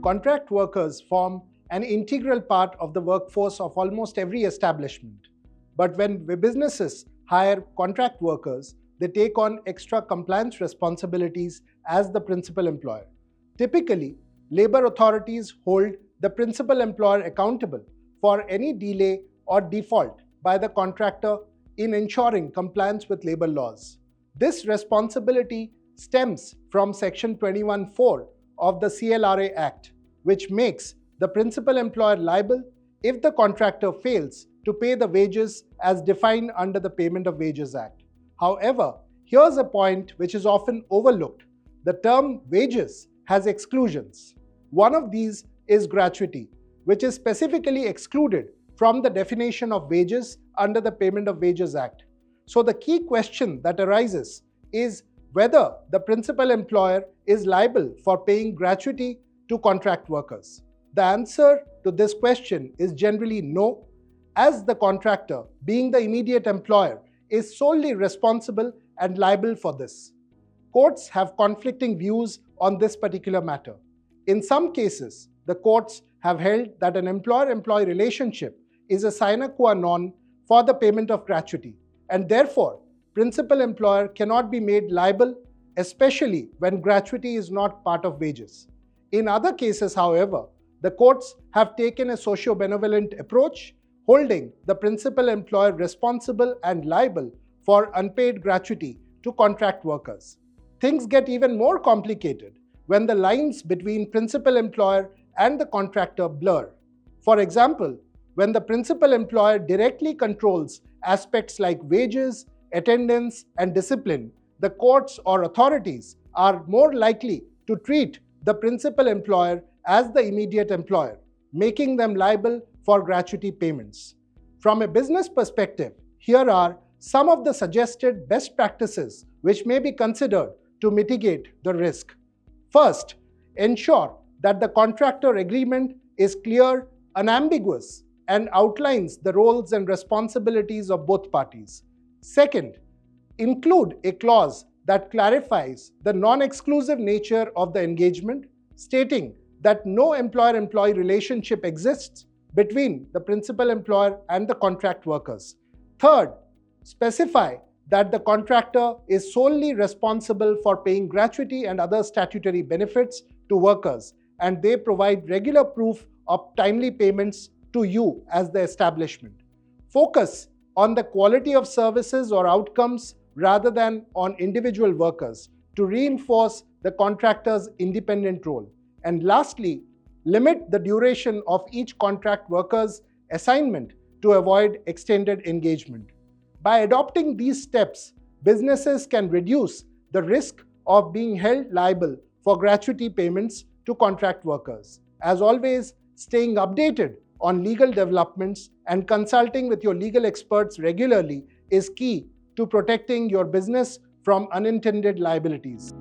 contract workers form an integral part of the workforce of almost every establishment. But when businesses hire contract workers, they take on extra compliance responsibilities as the principal employer. Typically, labor authorities hold the principal employer accountable for any delay or default by the contractor in ensuring compliance with labor laws. This responsibility stems from Section 21(4) of the CLRA Act, which makes the principal employer liable if the contractor fails to pay the wages as defined under the Payment of Wages Act. However, here's a point which is often overlooked. The term wages has exclusions. One of these is gratuity, which is specifically excluded from the definition of wages under the Payment of Wages Act. So the key question that arises is whether the principal employer is liable for paying gratuity to contract workers. The answer to this question is generally no, as the contractor, being the immediate employer, is solely responsible and liable for this. Courts have conflicting views on this particular matter. In some cases, the courts have held that an employer-employee relationship is a sine qua non for the payment of gratuity, and therefore, principal employer cannot be made liable, especially when gratuity is not part of wages. In other cases, however, the courts have taken a socio-benevolent approach, holding the principal employer responsible and liable for unpaid gratuity to contract workers. Things get even more complicated when the lines between principal employer and the contractor blur. For example, when the principal employer directly controls aspects like wages, attendance, and discipline, the courts or authorities are more likely to treat the principal employer as the immediate employer, making them liable for gratuity payments. From a business perspective, here are some of the suggested best practices which may be considered to mitigate the risk. First, ensure that the contractor agreement is clear, unambiguous, and outlines the roles and responsibilities of both parties. Second, include a clause that clarifies the non-exclusive nature of the engagement, stating that no employer-employee relationship exists between the principal employer and the contract workers. Third, specify that the contractor is solely responsible for paying gratuity and other statutory benefits to workers, and they provide regular proof of timely payments to you as the establishment. Focus on the quality of services or outcomes rather than on individual workers to reinforce the contractor's independent role. And lastly, limit the duration of each contract worker's assignment to avoid extended engagement. By adopting these steps, businesses can reduce the risk of being held liable for gratuity payments to contract workers. As always, staying updated on legal developments and consulting with your legal experts regularly is key to protecting your business from unintended liabilities.